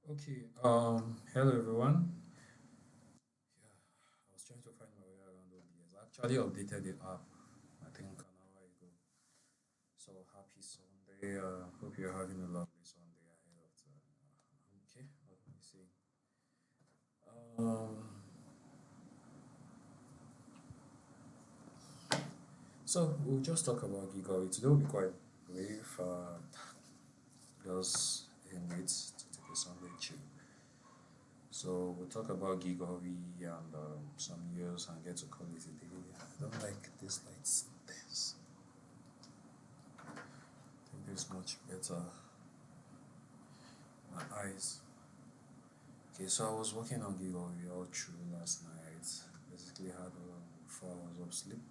Okay, hello everyone. Yeah, I was trying to find my way around OBS. I actually updated the app, I think an hour ago. So happy Sunday. Hope you're having a lovely Sunday ahead of time. Okay, what am I saying? Um, so we'll just talk about Gigowi. Today will be quite brief, just in it to take a Sunday chill. So we'll talk about Gigowi and some news and get to call it a day. I don't like this lights. This. I think this much better. My eyes. Okay, so I was working on Gigowi all through last night. Basically had 4 hours of sleep.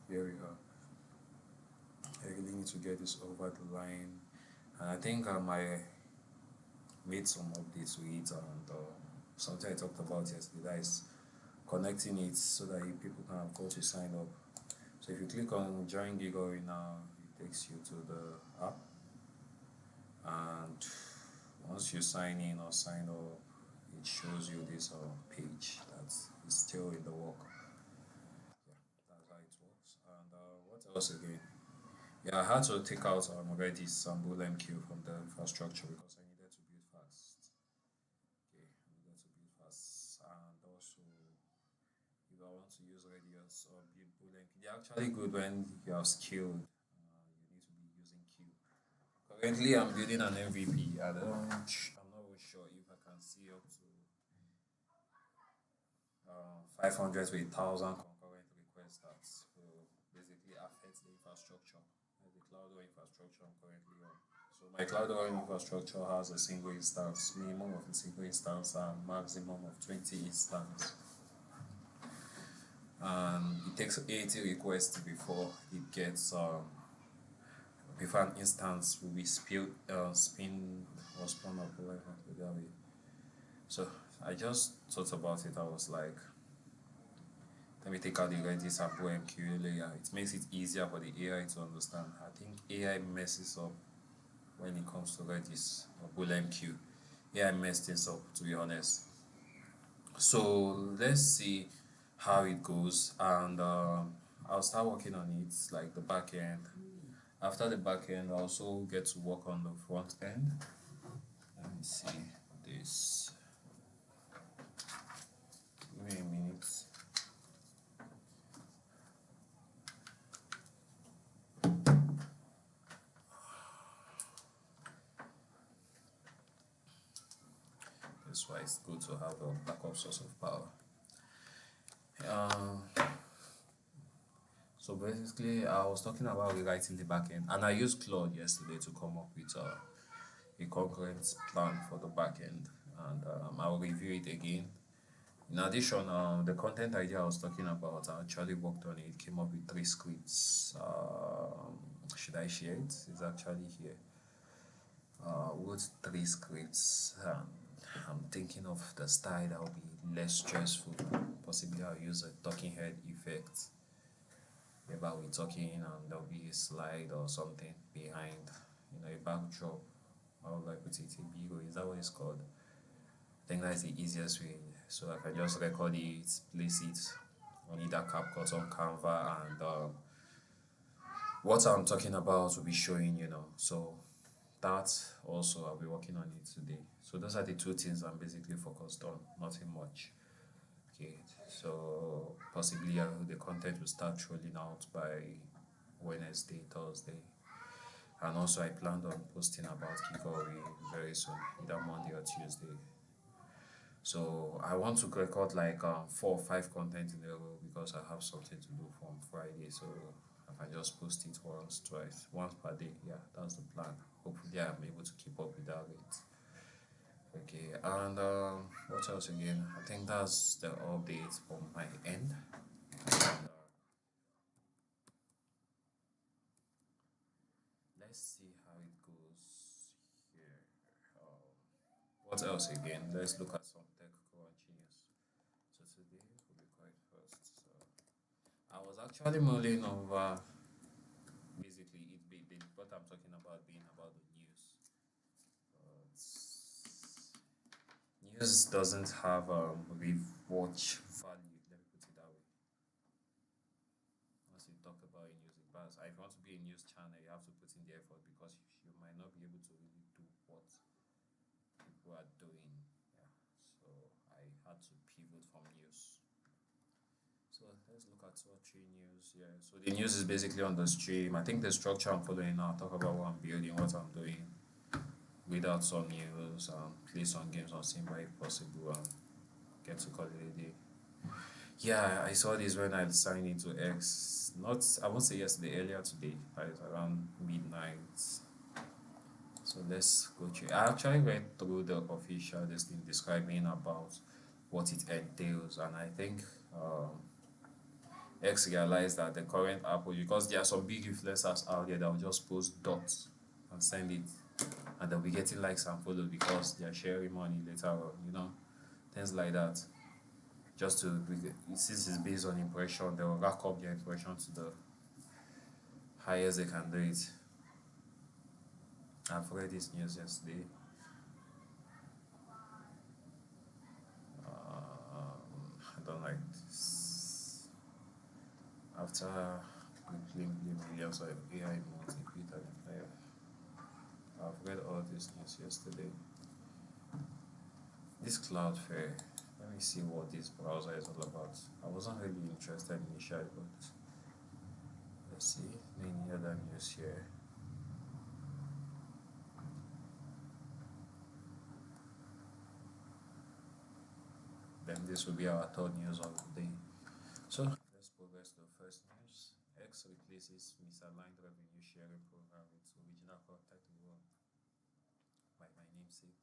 Here we are. I really need to get this over the line. And I think I made some updates to it and something I talked about yesterday, that is connecting it so that people can go to sign up. So if you click on join Gigowi now, it takes you to the app, and once you sign in or sign up, it shows you this page that is still in the work. Yeah, that's how it works. And what else again? Yeah, I had to take out already symbol MQ from the infrastructure because I needed to build fast. Okay, I needed to build fast, and also if I want to use radius or build bull MQ, they're actually good when you are skilled. You need to be using Q. Currently, I'm building an MVP. I'm not really sure if I can see up to 500 to 1,000 concurrent requests that will basically affect the infrastructure, the Cloud infrastructure I'm currently on. So my Cloud infrastructure has a single instance, minimum of a single instance, and maximum of 20 instances. And it takes 80 requests before it gets before an instance will be spin or spun up, whatever that way. So I just thought about it. I was like, let me take out the Redis and MQ layer. It makes it easier for the AI to understand. I think AI messes up when it comes to Redis or Bull MQ. AI messed things up, to be honest. So let's see how it goes, and I'll start working on it, like the back end. After the back end, I also get to work on the front end. Let me see this. Give me a minute. That's why it's good to have a backup source of power. Um, so basically, I was talking about rewriting the backend, and I used Claude yesterday to come up with a concurrent plan for the backend, and I will review it again. In addition, the content idea I was talking about, I actually worked on it, came up with 3 scripts. Should I share it? It's actually here. Wrote 3 scripts. I'm thinking of the style that will be less stressful. Possibly I'll use a talking head effect. Maybe I'll be talking and there'll be a slide or something behind, a backdrop. How would I put it? A Gigowi, is that what it's called? I think that's the easiest way. So I can just record it, place it on either CapCut on Canva, and what I'm talking about will be showing. So that also I'll be working on it today. So those are the 2 things I'm basically focused on, nothing much. Okay, so possibly the content will start rolling out by Wednesday, Thursday. And also I planned on posting about Gigowi very soon, either Monday or Tuesday. So I want to record like 4 or 5 content in a row because I have something to do from Friday. So I can just post it once, twice, once per day. Yeah, that's the plan. Hopefully I'm able to keep up with that rate. Okay, and what else again? I think that's the update from my end. And, let's see how it goes here. What else again? Let's look at some tech crunch news. So today will be quite fast. So I was actually mulling over basically what I'm talking about being about the news. But News doesn't have rewatch value. Let me put it that way. Once you talk about a news, but if you want to be a news channel, you have to put in the effort because you might not be able to really do what people are doing. Yeah. So I had to pivot from news. So let's look at what three news. Yeah. So the news is basically on the stream. I think the structure I'm following now. Talk about what I'm building, what I'm doing. Read out some news. Play some games on Simba if possible. Get to call it a day. Yeah, I saw this when I signed into X. Not, I won't say yesterday, earlier today, like around midnight. So let's go through. I actually went through the official this thing describing about what it entails, and I think X realized that the current approach, because there are some big influencers out there that will just post dots and send it, and they'll be getting likes and follows because they're sharing money later on, things like that. Just to, since it's based on impression, they will rack up their impression to the highest they can do it. I've read this news yesterday. I don't like this. After we claim millions of AI multiplier, I've read all this news yesterday. This Cloudflare, let me see what this browser is all about. I wasn't really interested initially, but let's see. Many other news here. Then this will be our third news of the day. So let's progress to the first news. X replaces misaligned revenue sharing program with original contact by my namesake.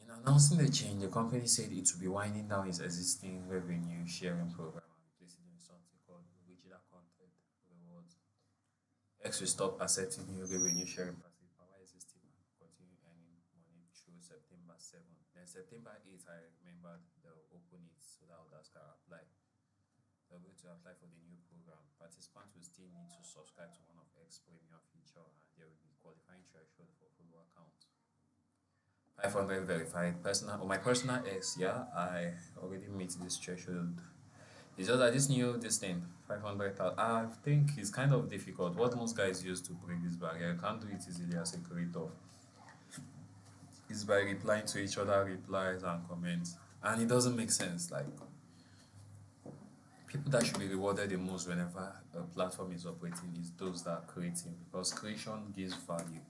In announcing the change, the company said it will be winding down its existing revenue sharing program and replacing it with something called original content rewards. X will stop accepting new revenue sharing practices, but while existing continue earning money through September 7th. Then September 8th, I remembered they'll open it so that others can apply. They're going to apply for the new program. Participants will still need to subscribe to one of X premium feature and there will be qualifying threshold for follower count. 500 verified personal on my personal X, yeah, I already meet this threshold. It's just that this thing 500,000, I think it's kind of difficult. What most guys use to break this barrier, you can't do it easily as a creator, is by replying to each other replies and comments, and it doesn't make sense. Like, people that should be rewarded the most whenever a platform is operating is those that are creating, because creation gives value,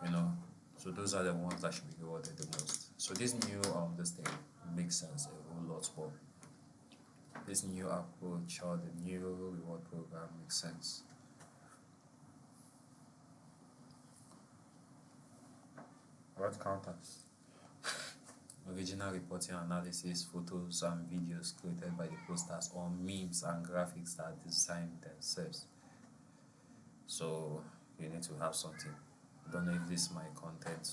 you know. So those are the ones that should be rewarded the most. So this new this thing makes sense a whole lot more. This new approach or the new reward program makes sense. What counters? Original reporting analysis, photos and videos created by the posters, or memes and graphics that are designed themselves. So you need to have something. I don't know if this my content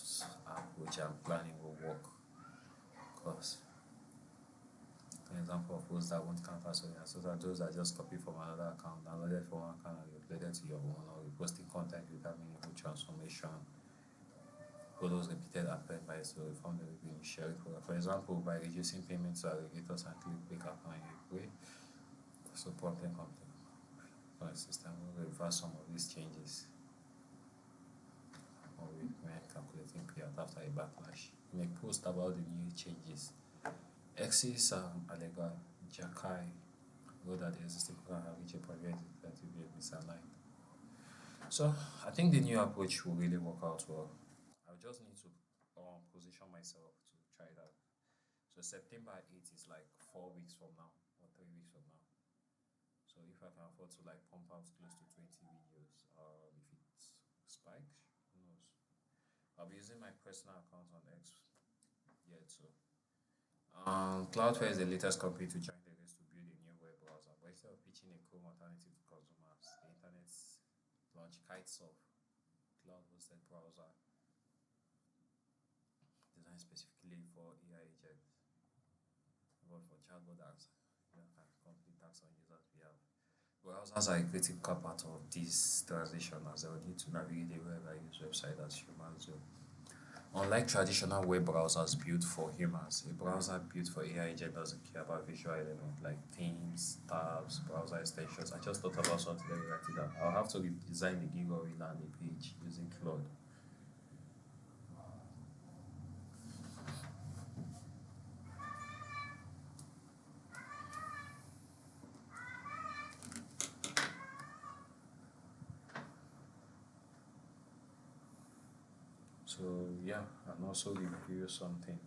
which I'm planning will work. Because an example of posts that won't count as well, so that those are just copied from another account, downloaded from one account and uploaded to your own, or reposting content without meaningful transformation. Follows repeated append by so we found that we can share it. For example, by reducing payments to aggregators and clickbait account in a way. So prompting content for a system will reverse some of these changes. Or we may calculating payout after a backlash. We may post about the new changes. X's Allega Jakai wrote that the existing program have reached a point where that will be misaligned. So I think the new approach will really work out well. I just need to position myself to try that. So September 8th is like 4 weeks from now or 3 weeks from now. So if I can afford to like pump out close to 20 videos, if it spikes, who knows? I'll be using my personal account on X yet too. Cloudflare is the latest company to join the race to build a new web browser, but instead of pitching a Chrome alternative to consumers, the internet's launched Kitesoft, cloud-hosted browser designed specifically for AI agents, but for chatbot apps, complete tasks on users' behalf. Browsers are a critical part of this transition as they will need to navigate a web and use website as humans do. Unlike traditional web browsers built for humans, a browser built for AI agent doesn't care about visual elements like themes, tabs, browser extensions. I just thought about something that write it down. I'll have to redesign the Gigowi landing page using Claude. So yeah, and also review something.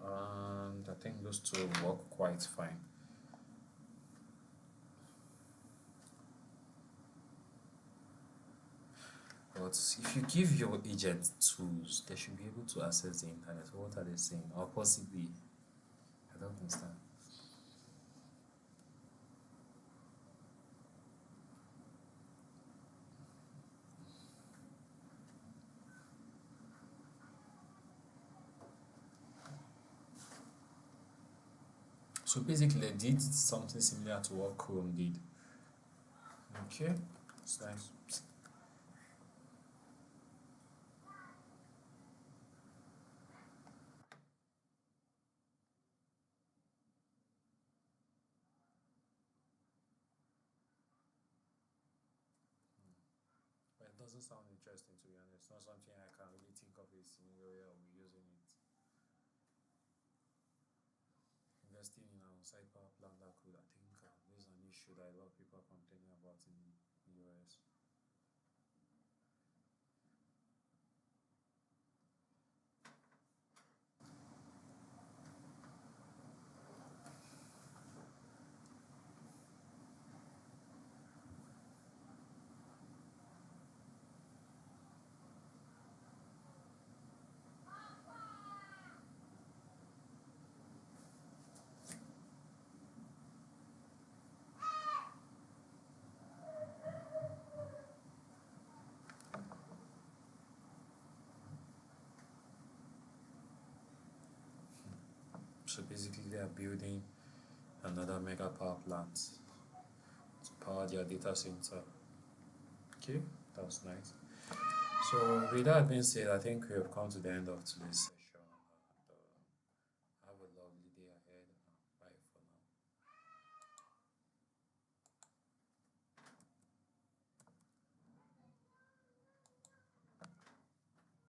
And I think those two work quite fine. But if you give your agent tools, they should be able to access the internet. What are they saying? Or possibly, I don't understand. So basically, they did something similar to what Chrome did. Okay, it's nice. But it doesn't sound interesting to be honest. It's not something I can really think of a scenario where I'll be using it. Investing in an on-site power plant that could, I think, this is an issue that a lot of people are complaining about in the US. So basically, they are building another mega power plant to power their data center. Okay, that was nice. So with that being said, I think we have come to the end of today's